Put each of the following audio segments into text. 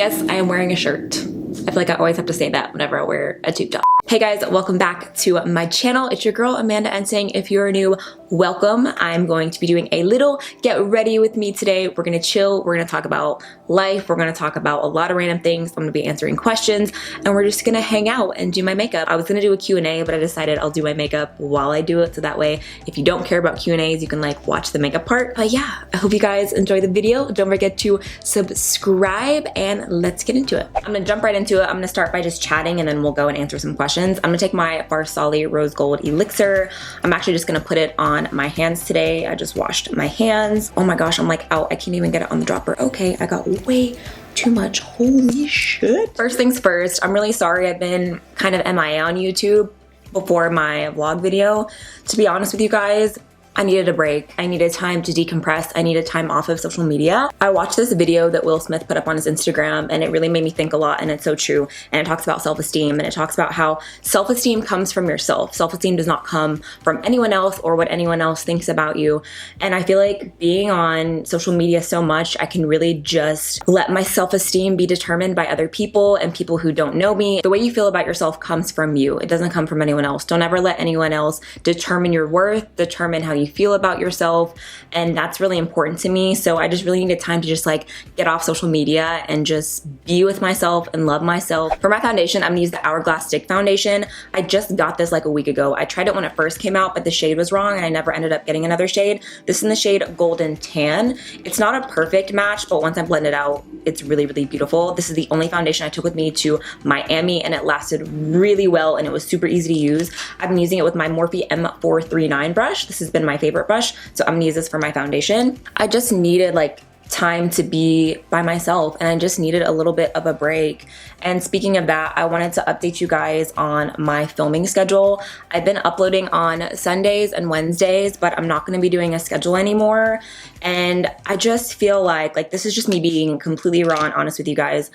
Yes, I am wearing a shirt. I feel like I always have to say that whenever I wear a tube top. Hey guys, welcome back to my channel. It's your girl, AmandaEnsing. If you're new, welcome. I'm going to be doing a little get ready with me today. We're gonna chill, we're gonna talk about life, we're gonna talk about a lot of random things. I'm gonna be answering questions, and we're just gonna hang out and do my makeup. I was gonna do a Q&A, but I decided I'll do my makeup while I do it, so that way, if you don't care about Q&As, you can like watch the makeup part. But yeah, I hope you guys enjoy the video. Don't forget to subscribe, and let's get into it. I'm gonna jump right into it. I'm gonna start by just chatting, and then we'll go and answer some questions. I'm gonna take my Farsali Rose Gold Elixir. I'm actually just gonna put it on my hands today. I just washed my hands. Oh my gosh, I'm like out. I can't even get it on the dropper. Okay, I got way too much. Holy shit. First things first, I'm really sorry I've been kind of MIA on YouTube before my vlog video. To be honest with you guys, I needed a break. I needed time to decompress. I needed time off of social media. I watched this video that Will Smith put up on his Instagram, and it really made me think a lot, and it's so true. And it talks about self-esteem, and it talks about how self-esteem comes from yourself. Self-esteem does not come from anyone else or what anyone else thinks about you. And I feel like being on social media so much, I can really just let my self-esteem be determined by other people and people who don't know me. The way you feel about yourself comes from you. It doesn't come from anyone else. Don't ever let anyone else determine your worth, determine how you feel about yourself, and that's really important to me. So I just really needed time to just like get off social media and just be with myself and love myself. For my foundation, I'm gonna use the Hourglass Stick Foundation. I just got this like a week ago. I tried it when it first came out, but the shade was wrong, and I never ended up getting another shade. This is in the shade Golden Tan. It's not a perfect match, but once I blend it out, it's really, really beautiful. This is the only foundation I took with me to Miami, and it lasted really well, and it was super easy to use. I've been using it with my Morphe M439 brush. This has been my favorite brush, so I'm gonna use this for my foundation. I just needed like time to be by myself, and I just needed a little bit of a break. And speaking of that, I wanted to update you guys on my filming schedule. I've been uploading on Sundays and Wednesdays, but I'm not going to be doing a schedule anymore. And I just feel like this is just me being completely raw and honest with you guys.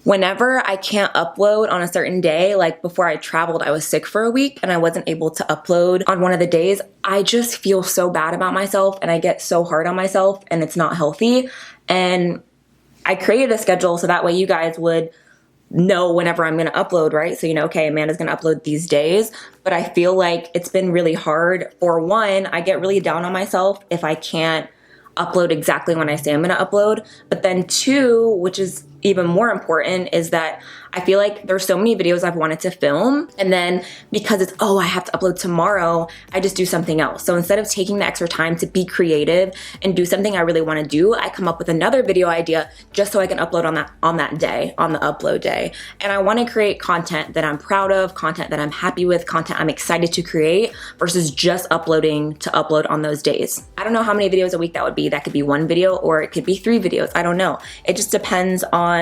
Whenever I can't upload on a certain day, like before I traveled, I was sick for a week and I wasn't able to upload on one of the days, I just feel so bad about myself, and I get so hard on myself, and it's not healthy. And I created a schedule so that way you guys would know whenever I'm gonna upload, right? So you know, okay, Amanda's gonna upload these days, but I feel like it's been really hard. For one, I get really down on myself if I can't upload exactly when I say I'm gonna upload. But then two, which is even more important, is that I feel like there's so many videos I've wanted to film, and then because it's, oh, I have to upload tomorrow, I just do something else. So instead of taking the extra time to be creative and do something I really want to do, I come up with another video idea just so I can upload on that day, on the upload day. And I want to create content that I'm proud of, content that I'm happy with, content I'm excited to create, versus just uploading to upload on those days. I don't know how many videos a week that would be. That could be one video, or it could be 3 videos. I don't know. It just depends on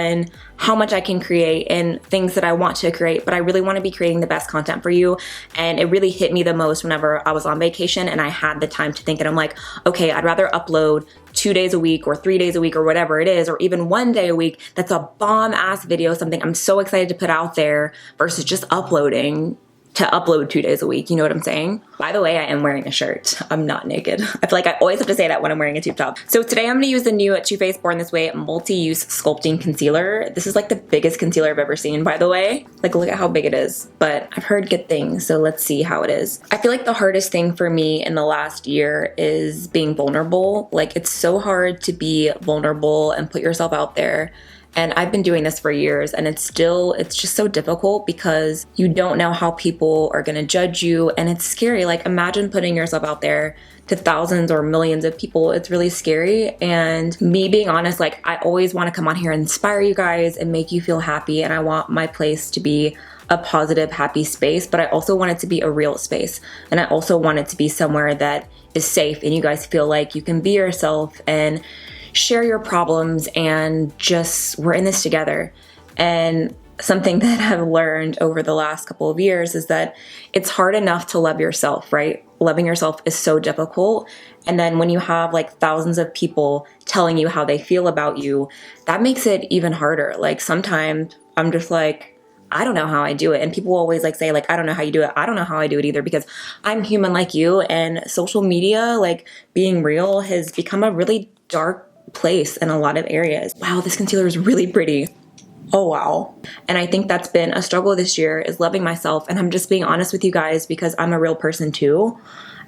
how much I can create and things that I want to create, but I really want to be creating the best content for you. And it really hit me the most whenever I was on vacation and I had the time to think, and I'm like, okay, I'd rather upload 2 days a week or 3 days a week or whatever it is, or even 1 day a week that's a bomb ass video, something I'm so excited to put out there, versus just uploading to upload 2 days a week. You know what I'm saying? By the way, I am wearing a shirt. I'm not naked. I feel like I always have to say that when I'm wearing a tube top. So today I'm gonna use the new Too Faced Born This Way multi-use sculpting concealer. This is like the biggest concealer I've ever seen, by the way. Like, look at how big it is. But I've heard good things, so let's see how it is. I feel like the hardest thing for me in the last year is being vulnerable. Like, it's so hard to be vulnerable and put yourself out there. And I've been doing this for years, and it's just so difficult because you don't know how people are gonna judge you, and it's scary. Like, imagine putting yourself out there to thousands or millions of people. It's really scary. And me being honest, like, I always wanna come on here and inspire you guys and make you feel happy, and I want my place to be a positive, happy space, but I also want it to be a real space. And I also want it to be somewhere that is safe and you guys feel like you can be yourself and share your problems, and just, we're in this together. And something that I've learned over the last couple of years is that it's hard enough to love yourself, right? Loving yourself is so difficult. And then when you have like thousands of people telling you how they feel about you, that makes it even harder. Like, sometimes I'm just like, I don't know how I do it. And people always like say like, I don't know how you do it. I don't know how I do it either, because I'm human like you, and social media, like being real, has become a really dark place in a lot of areas. Wow, this concealer is really pretty. Oh, wow. And I think that's been a struggle this year, is loving myself. And I'm just being honest with you guys because I'm a real person too.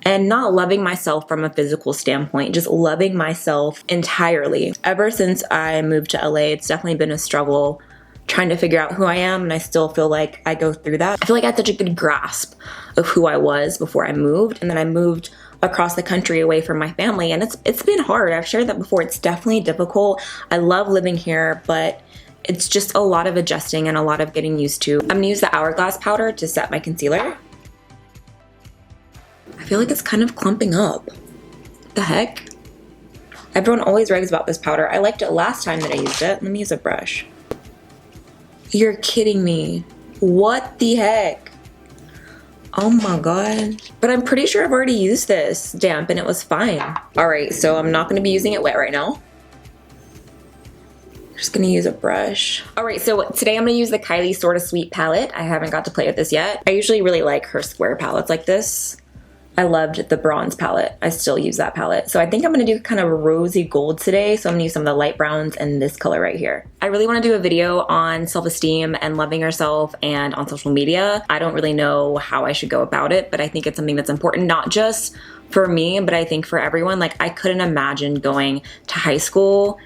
And not loving myself from a physical standpoint, just loving myself entirely. Ever since I moved to LA, it's definitely been a struggle trying to figure out who I am, and I still feel like I go through that. I feel like I had such a good grasp of who I was before I moved, and then I moved across the country away from my family, and it's been hard. I've shared that before. It's definitely difficult. I love living here, but it's just a lot of adjusting and a lot of getting used to. I'm gonna use the Hourglass powder to set my concealer. I feel like it's kind of clumping up. What the heck? Everyone always raves about this powder. I liked it last time that I used it. Let me use a brush. You're kidding me. What the heck? Oh my god. But I'm pretty sure I've already used this damp and it was fine. All right, so I'm not gonna be using it wet right now. I'm just gonna use a brush. All right, so today I'm gonna use the Kylie Sorta Sweet palette. I haven't got to play with this yet. I usually really like her square palettes like this. I loved the bronze palette. I still use that palette. So I think I'm gonna do kind of a rosy gold today. So I'm gonna use some of the light browns and this color right here. I really wanna do a video on self-esteem and loving yourself and on social media. I don't really know how I should go about it, but I think it's something that's important, not just for me, but I think for everyone. Like, I couldn't imagine going to high school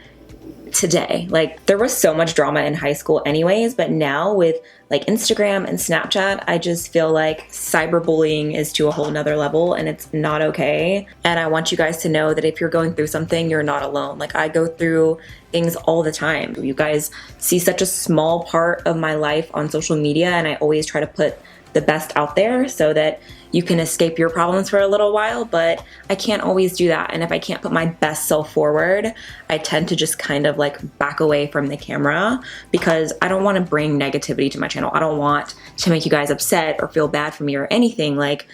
today. Like, there was so much drama in high school anyways, but now with like Instagram and Snapchat, I just feel like cyberbullying is to a whole nother level and it's not okay. And I want you guys to know that if you're going through something, you're not alone. Like, I go through things all the time. You guys see such a small part of my life on social media, and I always try to put the best out there so that you can escape your problems for a little while, but I can't always do that. And if I can't put my best self forward, I tend to just kind of like back away from the camera because I don't want to bring negativity to my channel. I don't want to make you guys upset or feel bad for me or anything. Like,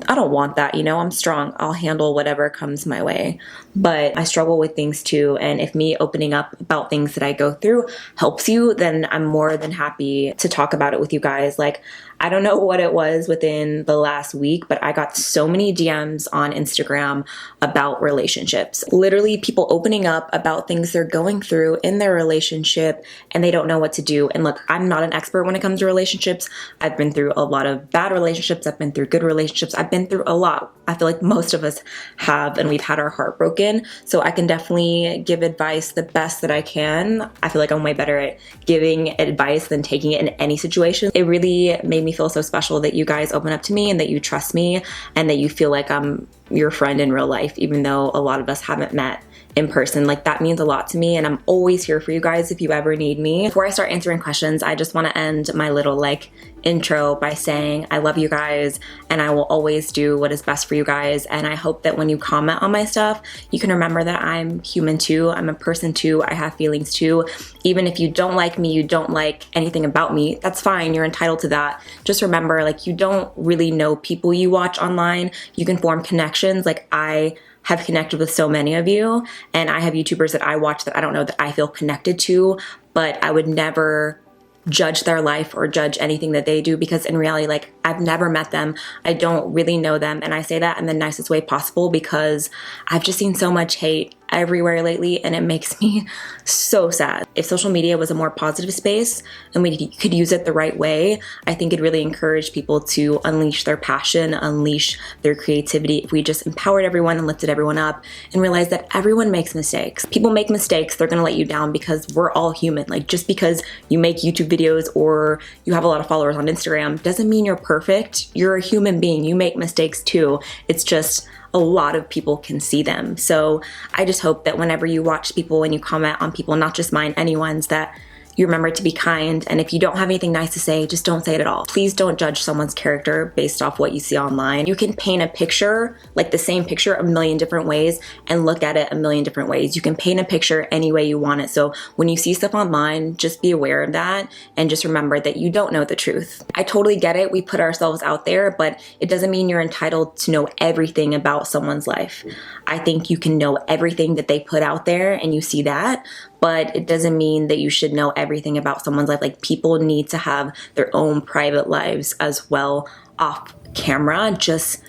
I don't want that, you know. I'm strong. I'll handle whatever comes my way. But I struggle with things too. And if me opening up about things that I go through helps you, then I'm more than happy to talk about it with you guys. Like, I don't know what it was within the last week, but I got so many DMs on Instagram about relationships. Literally people opening up about things they're going through in their relationship and they don't know what to do. And look, I'm not an expert when it comes to relationships. I've been through a lot of bad relationships. I've been through good relationships. I've been through a lot. I feel like most of us have, and we've had our heart broken. So I can definitely give advice the best that I can. I feel like I'm way better at giving advice than taking it in any situation. It really made me feel so special that you guys open up to me and that you trust me and that you feel like I'm your friend in real life, even though a lot of us haven't met in person. Like, that means a lot to me, and I'm always here for you guys if you ever need me. Before I start answering questions, I just want to end my little like intro by saying I love you guys and I will always do what is best for you guys. And I hope that when you comment on my stuff, you can remember that I'm human too. I'm a person too. I have feelings too. Even if you don't like me, you don't like anything about me, that's fine. You're entitled to that. Just remember, like, you don't really know people you watch online. You can form connections. Like, I have connected with so many of you, and I have YouTubers that I watch that I don't know that I feel connected to, but I would never judge their life or judge anything that they do, because in reality, like, I've never met them. I don't really know them. And I say that in the nicest way possible because I've just seen so much hate everywhere lately, and it makes me so sad. If social media was a more positive space and we could use it the right way, I think it'd really encourage people to unleash their passion, unleash their creativity. If we just empowered everyone and lifted everyone up and realized that everyone makes mistakes. People make mistakes, they're gonna let you down because we're all human. Like, just because you make YouTube videos or you have a lot of followers on Instagram doesn't mean you're perfect. You're a human being. You make mistakes too. It's just a lot of people can see them. So I just hope that whenever you watch people and you comment on people, not just mine, anyone's, that you remember to be kind. And if you don't have anything nice to say, just don't say it at all. Please don't judge someone's character based off what you see online. You can paint a picture, like the same picture, a million different ways and look at it a million different ways. You can paint a picture any way you want it. So when you see stuff online, just be aware of that and just remember that you don't know the truth. I totally get it. We put ourselves out there, but it doesn't mean you're entitled to know everything about someone's life. I think you can know everything that they put out there and you see that, but it doesn't mean that you should know everything about someone's life. Like, people need to have their own private lives as well off camera. Just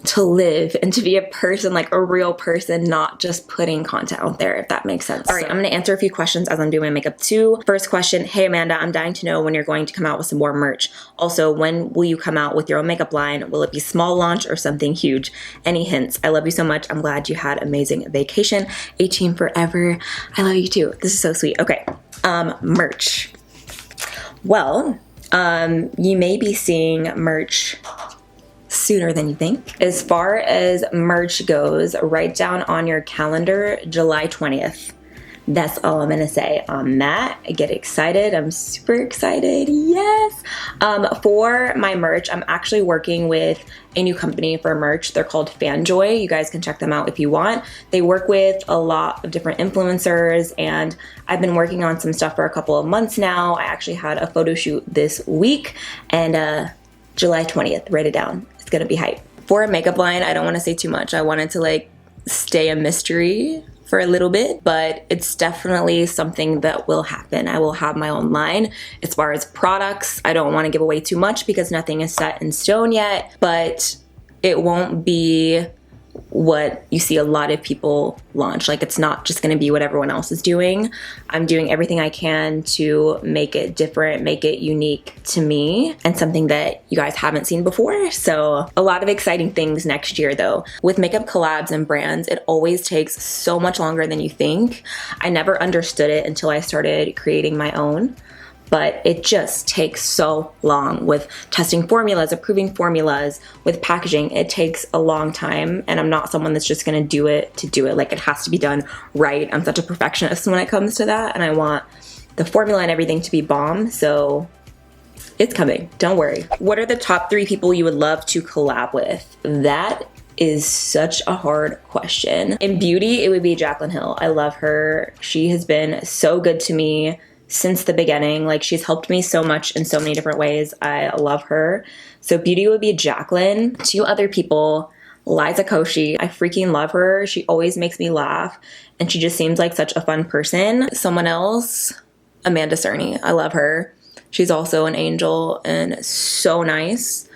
to live and to be a person, like a real person, not just putting content out there, if that makes sense. All right, I'm gonna answer a few questions as I'm doing my makeup too. First question, hey Amanda, I'm dying to know when you're going to come out with some more merch. Also, when will you come out with your own makeup line? Will it be small launch or something huge? Any hints? I love you so much. I'm glad you had amazing vacation. 18 forever. I love you too. This is so sweet. Okay, merch. Well, you may be seeing merch sooner than you think. As far as merch goes, write down on your calendar July 20th. That's all I'm gonna say on that. Get excited. I'm super excited. Yes. For my merch, I'm actually working with a new company for merch. They're called Fanjoy. You guys can check them out if you want. They work with a lot of different influencers, and I've been working on some stuff for a couple of months now. I actually had a photo shoot this week, and July 20th, write it down. It's gonna be hype. For a makeup line, I don't wanna say too much. I wanted to like stay a mystery for a little bit, but it's definitely something that will happen. I will have my own line. As far as products, I don't wanna give away too much because nothing is set in stone yet, but it won't be what you see a lot of people launch. Like, it's not just gonna be what everyone else is doing. I'm doing everything I can to make it different, make it unique to me, and something that you guys haven't seen before. So a lot of exciting things next year though. With makeup collabs and brands, it always takes so much longer than you think. I never understood it until I started creating my own. But it just takes so long with testing formulas, approving formulas, with packaging. It takes a long time, and I'm not someone that's just gonna do it to do it. Like, it has to be done right. I'm such a perfectionist when it comes to that, and I want the formula and everything to be bomb, so it's coming, don't worry. What are the top 3 people you would love to collab with? That is such a hard question. In beauty, it would be Jaclyn Hill. I love her. She has been so good to me since the beginning. Like, she's helped me so much in so many different ways. I love her. So beauty would be Jaclyn. 2 other people, Liza Koshy. I freaking love her. She always makes me laugh, and she just seems like such a fun person. Someone else, Amanda Cerny. I love her. She's also an angel and so nice,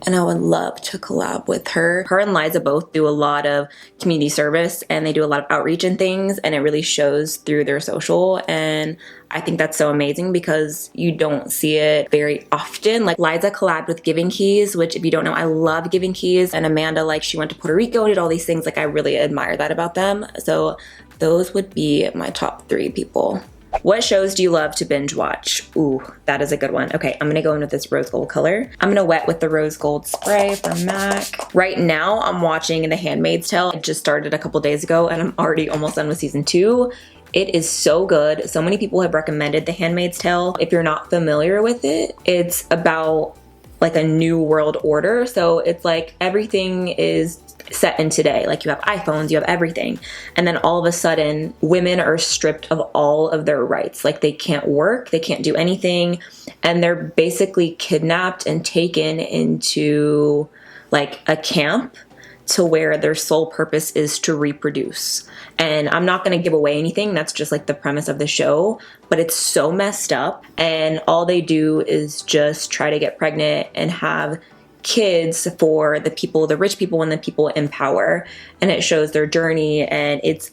and I would love to collab with her. Her and Liza both do a lot of community service, and they do a lot of outreach and things, and it really shows through their social, and I think that's so amazing because you don't see it very often. Like, Liza collabed with Giving Keys, which, if you don't know, I love Giving Keys, and Amanda, like, she went to Puerto Rico and did all these things. Like, I really admire that about them. So those would be my top 3 people. What shows do you love to binge watch? Ooh, that is a good one. Okay, I'm gonna go in with this rose gold color. I'm gonna wet with the rose gold spray from MAC. Right now, I'm watching The Handmaid's Tale. It just started a couple days ago, and I'm already almost done with season 2. It is so good. So many people have recommended The Handmaid's Tale. If you're not familiar with it, it's about like a new world order. So it's like everything is set in today. Like, you have iPhones, you have everything. And then all of a sudden, women are stripped of all of their rights. Like, they can't work, they can't do anything. And they're basically kidnapped and taken into like a camp to where their sole purpose is to reproduce. And I'm not gonna give away anything, that's just like the premise of the show, but it's so messed up, and all they do is just try to get pregnant and have kids for the people, the rich people and the people in power. And it shows their journey, and it's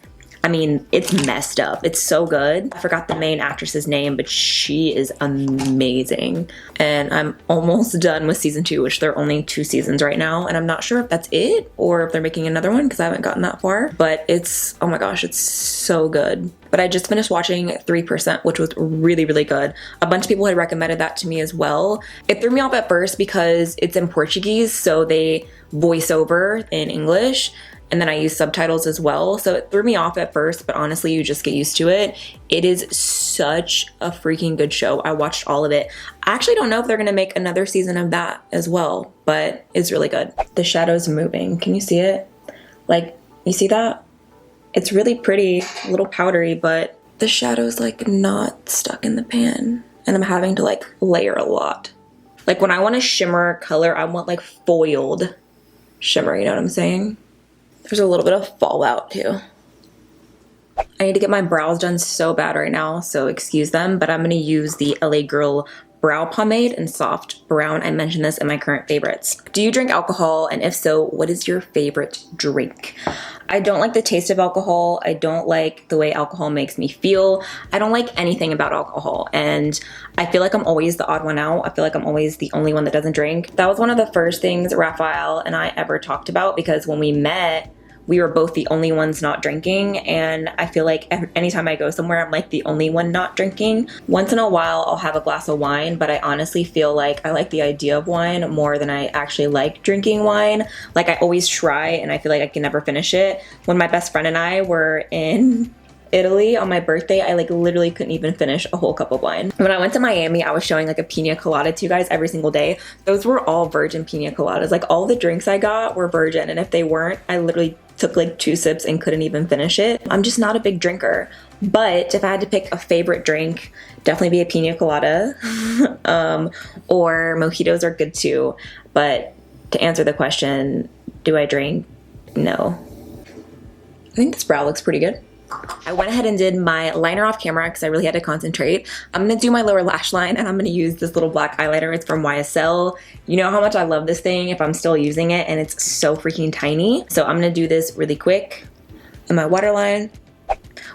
messed up. It's so good. I forgot the main actress's name, but she is amazing. And I'm almost done with season 2, which there are only 2 seasons right now. And I'm not sure if that's it or if they're making another one because I haven't gotten that far. But it's, oh my gosh, it's so good. But I just finished watching 3%, which was really, really good. A bunch of people had recommended that to me as well. It threw me off at first because it's in Portuguese, so they voice over in English. And then I use subtitles as well. So it threw me off at first, but honestly, you just get used to it. It is such a freaking good show. I watched all of it. I actually don't know if they're gonna make another season of that as well, but it's really good. The shadow's moving. Can you see it? Like, you see that? It's really pretty, a little powdery, but the shadow's like not stuck in the pan. And I'm having to like layer a lot. Like, when I want a shimmer color, I want like foiled shimmer, you know what I'm saying? There's a little bit of fallout too. I need to get my brows done so bad right now, so excuse them, but I'm gonna use the LA Girl brow pomade and soft brown. I mentioned this in my current favorites. Do you drink alcohol? And if so, what is your favorite drink? I don't like the taste of alcohol. I don't like the way alcohol makes me feel. I don't like anything about alcohol. And I feel like I'm always the odd one out. I feel like I'm always the only one that doesn't drink. That was one of the first things Raphael and I ever talked about, because when we met, we were both the only ones not drinking, and I feel like anytime I go somewhere, I'm like the only one not drinking. Once in a while, I'll have a glass of wine, but I honestly feel like I like the idea of wine more than I actually like drinking wine. Like, I always try, and I feel like I can never finish it. When my best friend and I were in Italy on my birthday, I like literally couldn't even finish a whole cup of wine. When I went to Miami, I was showing like a pina colada to you guys every single day. Those were all virgin pina coladas. Like, all the drinks I got were virgin, and if they weren't, I literally took like 2 sips and couldn't even finish it. I'm just not a big drinker. But if I had to pick a favorite drink, definitely be a pina colada. Or mojitos are good too. But to answer the question, do I drink? No. I think this brow looks pretty good. I went ahead and did my liner off camera because I really had to concentrate. I'm going to do my lower lash line, and I'm going to use this little black eyeliner. It's from YSL. You know how much I love this thing if I'm still using it, and it's so freaking tiny. So I'm going to do this really quick in my waterline.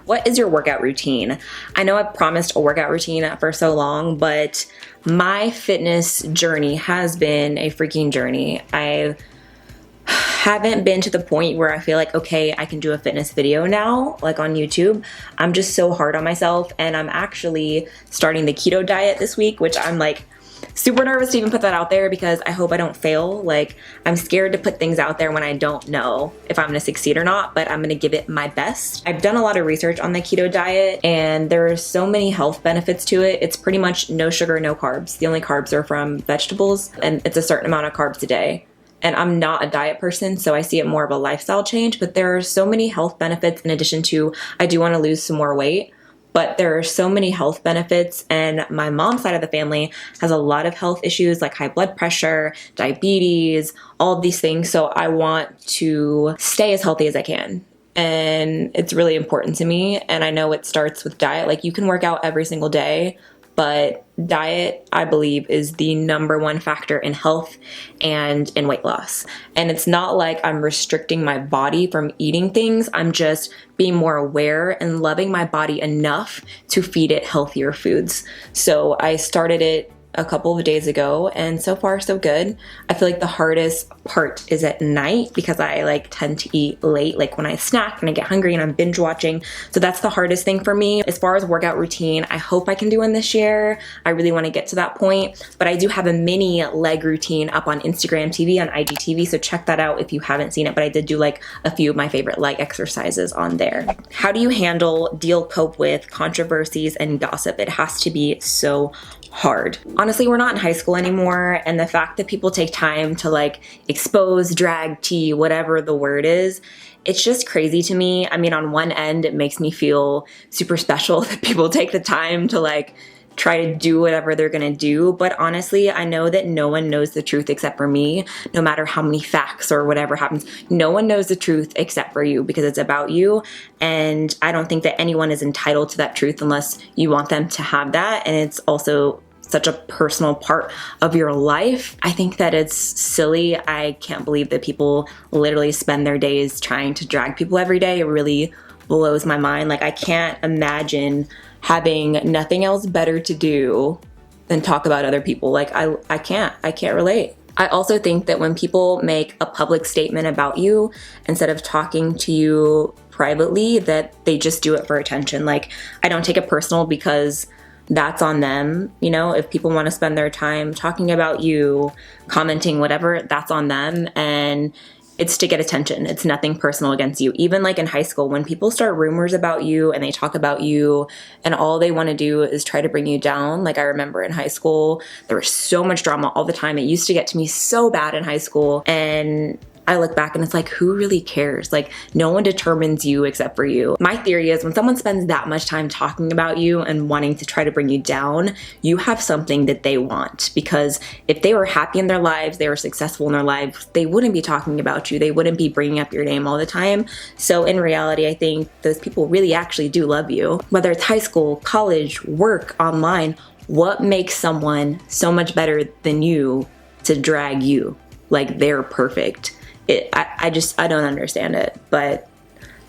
What is your workout routine? I know I've promised a workout routine for so long, but my fitness journey has been a freaking journey. I haven't been to the point where I feel like, okay, I can do a fitness video now, like on YouTube. I'm just so hard on myself, and I'm actually starting the keto diet this week, which I'm like super nervous to even put that out there because I hope I don't fail. Like, I'm scared to put things out there when I don't know if I'm gonna succeed or not, but I'm gonna give it my best. I've done a lot of research on the keto diet, and there are so many health benefits to it. It's pretty much no sugar, no carbs. The only carbs are from vegetables, and it's a certain amount of carbs a day. And I'm not a diet person, so I see it more of a lifestyle change, but there are so many health benefits in addition to, I do want to lose some more weight, but there are so many health benefits, and my mom's side of the family has a lot of health issues like high blood pressure, diabetes, all of these things. So I want to stay as healthy as I can. And it's really important to me. And I know it starts with diet. Like, you can work out every single day, but diet, I believe, is the #1 factor in health and in weight loss. And it's not like I'm restricting my body from eating things. I'm just being more aware and loving my body enough to feed it healthier foods. So I started it a couple of days ago, and so far so good. I feel like the hardest part is at night because I like tend to eat late, like when I snack and I get hungry and I'm binge watching. So that's the hardest thing for me. As far as workout routine, I hope I can do one this year. I really want to get to that point, but I do have a mini leg routine up on Instagram TV, on IGTV, so check that out if you haven't seen it. But I did do like a few of my favorite leg exercises on there. How do you handle, cope with controversies and gossip? It has to be so hard. Honestly, we're not in high school anymore, and the fact that people take time to like expose, drag, tea, whatever the word is, it's just crazy to me. I mean, on one end, it makes me feel super special that people take the time to like try to do whatever they're gonna do, but honestly, I know that no one knows the truth except for me. No matter how many facts or whatever happens, no one knows the truth except for you, because it's about you, and I don't think that anyone is entitled to that truth unless you want them to have that, and it's also such a personal part of your life. I think that it's silly. I can't believe that people literally spend their days trying to drag people every day. It really blows my mind. Like, I can't imagine having nothing else better to do than talk about other people. Like, I can't relate. I also think that when people make a public statement about you instead of talking to you privately, that they just do it for attention. Like, I don't take it personal because that's on them. You know, if people want to spend their time talking about you, commenting, whatever, that's on them. And it's to get attention. It's nothing personal against you. Even like in high school, when people start rumors about you and they talk about you and all they want to do is try to bring you down. Like, I remember in high school, there was so much drama all the time. It used to get to me so bad in high school. And I look back and it's like, who really cares? Like, no one determines you except for you. My theory is when someone spends that much time talking about you and wanting to try to bring you down, you have something that they want. Because if they were happy in their lives, they were successful in their lives, they wouldn't be talking about you. They wouldn't be bringing up your name all the time. So in reality, I think those people really actually do love you. Whether it's high school, college, work, online, what makes someone so much better than you to drag you like they're perfect? I don't understand it, but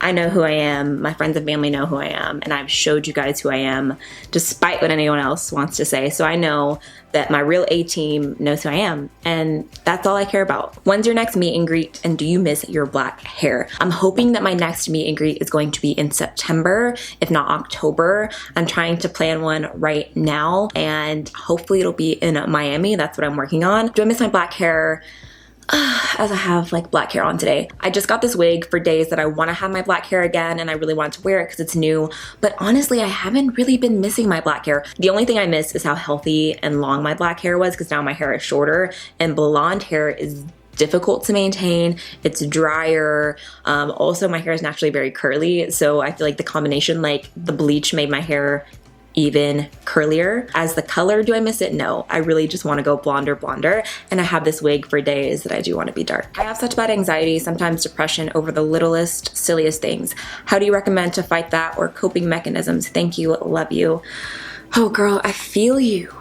I know who I am. My friends and family know who I am, and I've showed you guys who I am despite what anyone else wants to say. So I know that my real A team knows who I am, and that's all I care about. When's your next meet and greet, and do you miss your black hair? I'm hoping that my next meet and greet is going to be in September, if not October. I'm trying to plan one right now, and hopefully it'll be in Miami. That's what I'm working on. Do I miss my black hair? As I have like black hair on today. I just got this wig for days that I want to have my black hair again, and I really wanted to wear it because it's new, but honestly I haven't really been missing my black hair. The only thing I miss is how healthy and long my black hair was, because now my hair is shorter, and blonde hair is difficult to maintain. It's drier. Also my hair is naturally very curly, so I feel like the combination, like the bleach made my hair even curlier. As the color, do I miss it? No, I really just want to go blonder, and I have this wig for days that I do want to be dark. I have such bad anxiety, sometimes depression over the littlest, silliest things. How do you recommend to fight that, or coping mechanisms? Thank you, love you. Oh girl, I feel you.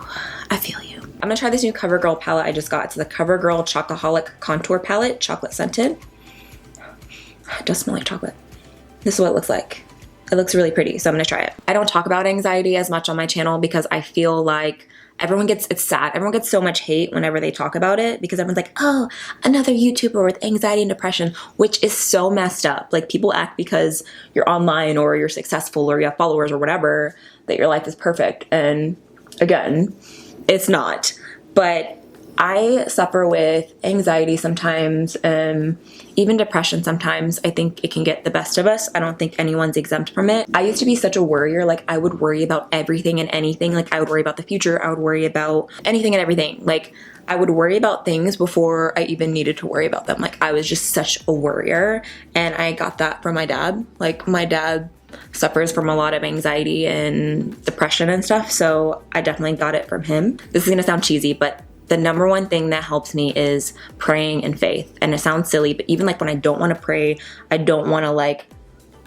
I feel you. I'm gonna try this new Covergirl palette I just got. It's the Covergirl Chocoholic Contour Palette, chocolate scented. It does smell like chocolate. This is what it looks like. It looks really pretty, so I'm gonna try it. I don't talk about anxiety as much on my channel because I feel like it's sad. Everyone gets so much hate whenever they talk about it, because everyone's like, oh, another YouTuber with anxiety and depression, which is so messed up. Like, people act because you're online or you're successful or you have followers or whatever that your life is perfect. And again, it's not. But I suffer with anxiety sometimes, even depression sometimes. I think it can get the best of us. I don't think anyone's exempt from it. I used to be such a worrier. Like, I would worry about everything and anything. Like, I would worry about the future. I would worry about anything and everything. Like, I would worry about things before I even needed to worry about them. Like, I was just such a worrier, and I got that from my dad. Like, my dad suffers from a lot of anxiety and depression and stuff, so I definitely got it from him. This is gonna sound cheesy, but the number one thing that helps me is praying and faith. And it sounds silly, but even like when I don't want to pray, I don't want to like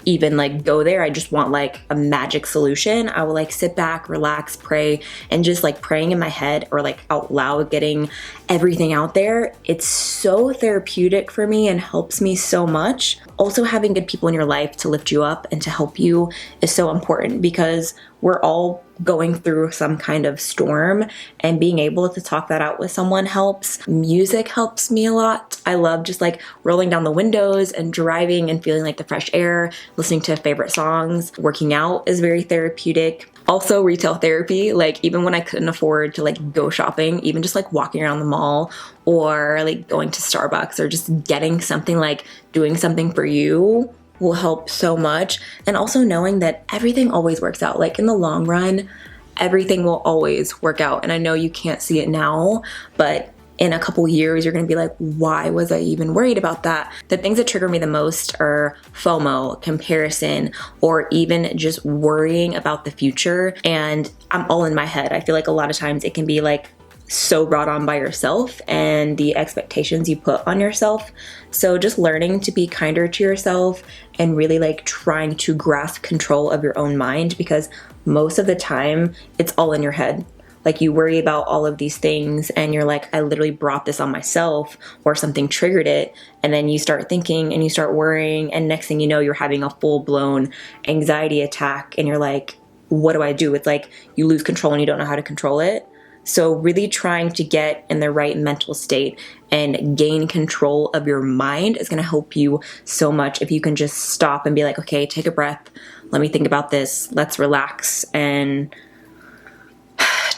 even like go there. I just want like a magic solution. I will like sit back, relax, pray, and just like praying in my head or like out loud, getting everything out there. It's so therapeutic for me and helps me so much. Also, having good people in your life to lift you up and to help you is so important, because we're all going through some kind of storm, and being able to talk that out with someone helps. Music helps me a lot. I love just like rolling down the windows and driving and feeling like the fresh air, listening to favorite songs. Working out is very therapeutic. Also, retail therapy, like even when I couldn't afford to like go shopping, even just like walking around the mall or like going to Starbucks or just getting something, like doing something for you, will help so much. And also knowing that everything always works out. Like in the long run, everything will always work out. And I know you can't see it now, but in a couple years, you're gonna be like, why was I even worried about that? The things that trigger me the most are FOMO, comparison, or even just worrying about the future. And I'm all in my head. I feel like a lot of times it can be like so brought on by yourself and the expectations you put on yourself. So just learning to be kinder to yourself and really like trying to grasp control of your own mind, because most of the time it's all in your head. Like, you worry about all of these things and you're like, I literally brought this on myself, or something triggered it. And then you start thinking and you start worrying, and next thing you know, you're having a full-blown anxiety attack, and you're like, what do I do? It's like you lose control and you don't know how to control it. So really trying to get in the right mental state and gain control of your mind is going to help you so much if you can just stop and be like, okay, take a breath. Let me think about this. Let's relax and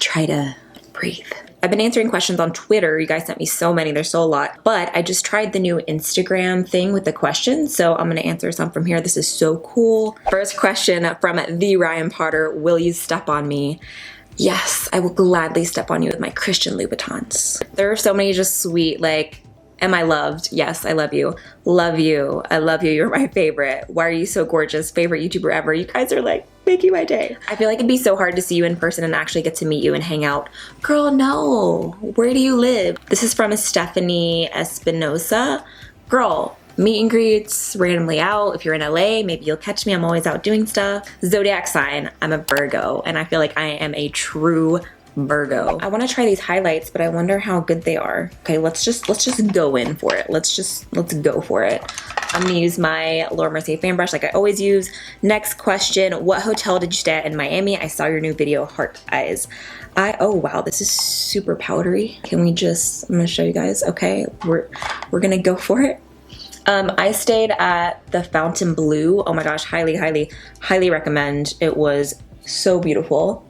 try to breathe. I've been answering questions on Twitter. You guys sent me so many. There's still a lot. But I just tried the new Instagram thing with the questions, so I'm going to answer some from here. This is so cool. First question from the Ryan Potter. Will you step on me? Yes, I will gladly step on you with my Christian Louboutins. There are so many just sweet, like, am I loved? Yes, I love you. Love you. I love you. You're my favorite. Why are you so gorgeous? Favorite YouTuber ever. You guys are like making my day. I feel like it'd be so hard to see you in person and actually get to meet you and hang out. Girl, no. Where do you live? This is from Stephanie Espinosa. Girl, meet and greets randomly out. If you're in LA, maybe you'll catch me. I'm always out doing stuff. Zodiac sign, I'm a Virgo, and I feel like I am a true Virgo. I want to try these highlights, but I wonder how good they are. Okay, let's just go in for it. Let's go for it. I'm gonna use my Laura Mercier fan brush like I always use. Next question, what hotel did you stay at in Miami? I saw your new video, heart eyes. Oh wow, this is super powdery. Can we just, I'm gonna show you guys. Okay, we're gonna go for it. I stayed at the Fontainebleau. Oh my gosh, highly recommend. It was so beautiful.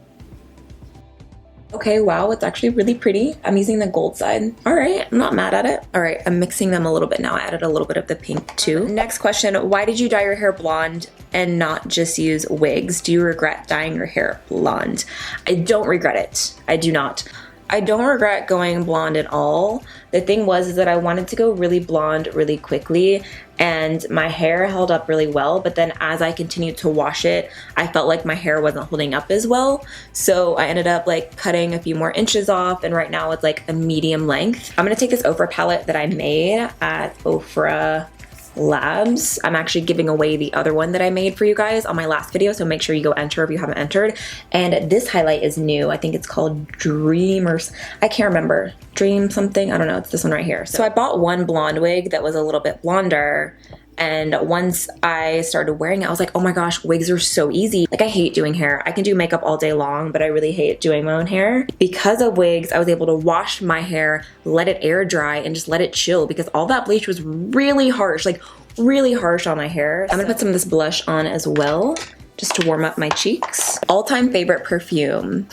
Okay, wow, it's actually really pretty. I'm using the gold side. All right, I'm not mad at it. All right, I'm mixing them a little bit now. I added a little bit of the pink too. Next question, why did you dye your hair blonde and not just use wigs? Do you regret dyeing your hair blonde? I don't regret it. I do not. I don't regret going blonde at all. The thing was that I wanted to go really blonde really quickly, and my hair held up really well, but then as I continued to wash it, I felt like my hair wasn't holding up as well. So I ended up like cutting a few more inches off, and right now it's like a medium length. I'm gonna take this Ofra palette that I made at Ofra Labs. I'm actually giving away the other one that I made for you guys on my last video, so make sure you go enter if you haven't entered. And this highlight is new. I think it's called Dreamers. I can't remember. Dream something. I don't know. It's this one right here. So I bought one blonde wig that was a little bit blonder, and once I started wearing it, I was like, oh my gosh, wigs are so easy. Like, I hate doing hair. I can do makeup all day long, but I really hate doing my own hair. Because of wigs, I was able to wash my hair, let it air dry, and just let it chill, because all that bleach was really harsh, like really harsh on my hair. I'm gonna put some of this blush on as well, just to warm up my cheeks. All-time favorite perfume.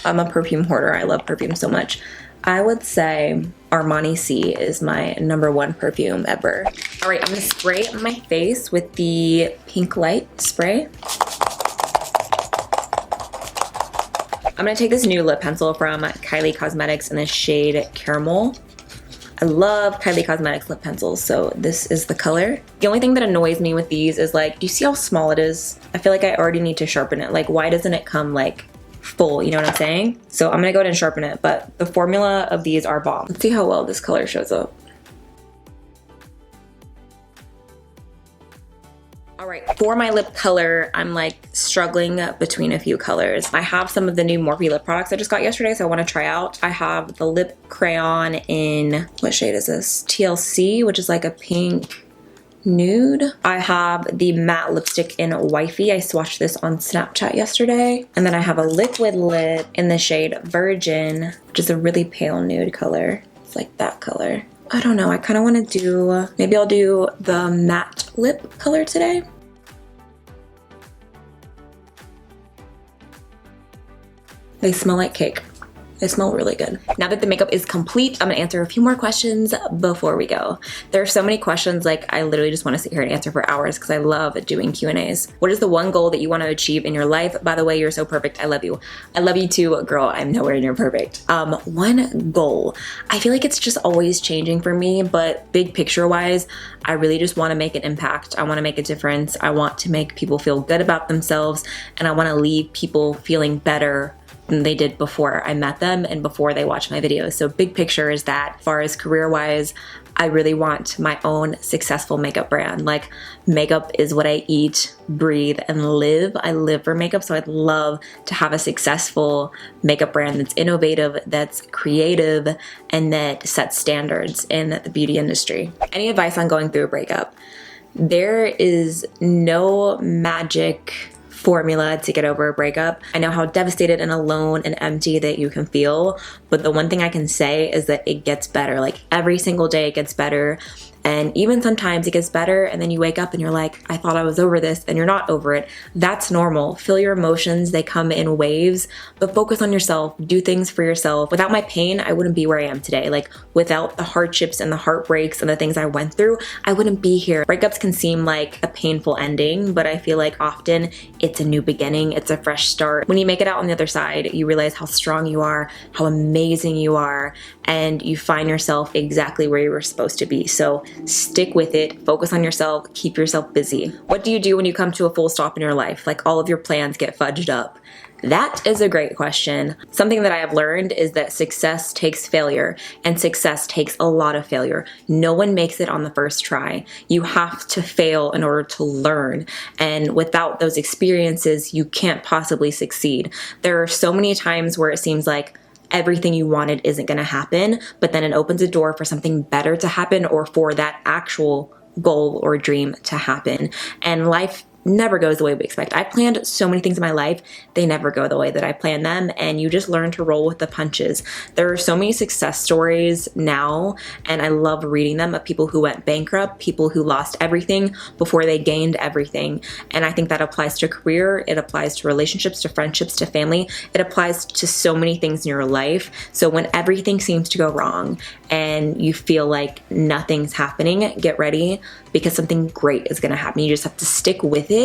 I'm a perfume hoarder. I love perfume so much. I would say Armani C is my #1 perfume ever. All right, I'm gonna spray my face with the Pink Light spray. I'm gonna take this new lip pencil from Kylie Cosmetics in the shade Caramel. I love Kylie Cosmetics lip pencils, so this is the color. The only thing that annoys me with these is, like, do you see how small it is? I feel like I already need to sharpen it. Like, why doesn't it come like full, you know what I'm saying? So I'm gonna go ahead and sharpen it, but the formula of these are bomb. Let's see how well this color shows up. All right, for my lip color, I'm like struggling between a few colors. I have some of the new Morphe lip products I just got yesterday, so I wanna try out. I have the lip crayon in, what shade is this? TLC, which is like a pink nude. I have the matte lipstick in Wifey. I swatched this on Snapchat yesterday. And then I have a liquid lip in the shade Virgin, which is a really pale nude color. It's like that color. I don't know, I kind of want to do, maybe I'll do the matte lip color today. They smell like cake. They smell really good. Now that the makeup is complete, I'm gonna answer a few more questions before we go. There are so many questions, like I literally just wanna sit here and answer for hours because I love doing Q&As. What is the one goal that you wanna achieve in your life? By the way, you're so perfect, I love you. I love you too, girl, I'm nowhere near perfect. One goal. I feel like it's just always changing for me, but big picture wise, I really just wanna make an impact. I wanna make a difference. I want to make people feel good about themselves, and I wanna leave people feeling better than they did before I met them and before they watched my videos. So big picture is that, as far as career-wise, I really want my own successful makeup brand. Like, makeup is what I eat, breathe, and live. I live for makeup, so I'd love to have a successful makeup brand that's innovative, that's creative, and that sets standards in the beauty industry. Any advice on going through a breakup? There is no magic formula to get over a breakup. I know how devastated and alone and empty that you can feel, but the one thing I can say is that it gets better. Like, every single day it gets better. And even sometimes it gets better and then you wake up and you're like, I thought I was over this, and you're not over it. That's normal. Feel your emotions, they come in waves, but focus on yourself, do things for yourself. Without my pain, I wouldn't be where I am today. Like, without the hardships and the heartbreaks and the things I went through, I wouldn't be here. Breakups can seem like a painful ending, but I feel like often it's a new beginning, it's a fresh start. When you make it out on the other side, you realize how strong you are, how amazing you are, and you find yourself exactly where you were supposed to be. So stick with it, focus on yourself, keep yourself busy. What do you do when you come to a full stop in your life? Like all of your plans get fudged up. That is a great question. Something that I have learned is that success takes failure, and success takes a lot of failure. No one makes it on the first try. You have to fail in order to learn, and without those experiences, you can't possibly succeed. There are so many times where it seems like everything you wanted isn't going to happen, but then it opens a door for something better to happen, or for that actual goal or dream to happen. And life never goes the way we expect. I planned so many things in my life, they never go the way that I planned them, and you just learn to roll with the punches. There are so many success stories now, and I love reading them, of people who went bankrupt, people who lost everything before they gained everything. And I think that applies to career, it applies to relationships, to friendships, to family. It applies to so many things in your life. So when everything seems to go wrong and you feel like nothing's happening, get ready, because something great is going to happen. You just have to stick with it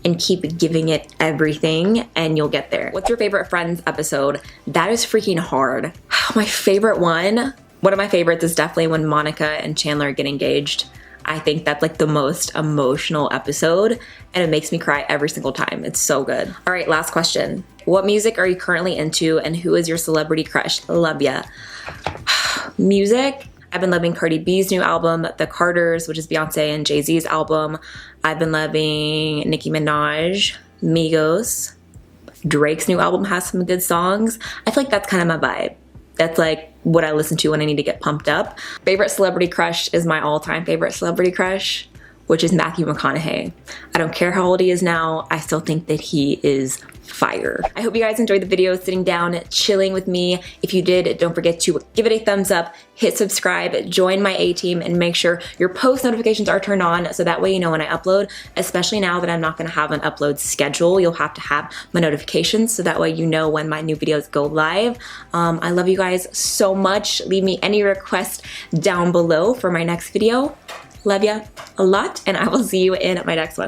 and keep giving it everything, and you'll get there. What's your favorite Friends episode? That is freaking hard. My favorite one of my favorites is definitely when Monica and Chandler get engaged. I think that's like the most emotional episode, and it makes me cry every single time. It's so good. All right, last question. What music are you currently into, and who is your celebrity crush? Love ya. Music. I've been loving Cardi B's new album, The Carters, which is Beyonce and Jay-Z's album. I've been loving Nicki Minaj, Migos. Drake's new album has some good songs. I feel like that's kind of my vibe. That's like what I listen to when I need to get pumped up. Favorite celebrity crush is my all-time favorite celebrity crush, which is Matthew McConaughey. I don't care how old he is now, I still think that he is fire. I hope you guys enjoyed the video, sitting down, chilling with me. If you did, don't forget to give it a thumbs up, hit subscribe, join my A-team, and make sure your post notifications are turned on, so that way you know when I upload, especially now that I'm not gonna have an upload schedule. You'll have to have my notifications, so that way you know when my new videos go live. I love you guys so much. Leave me any requests down below for my next video. Love ya a lot, and I will see you in my next one.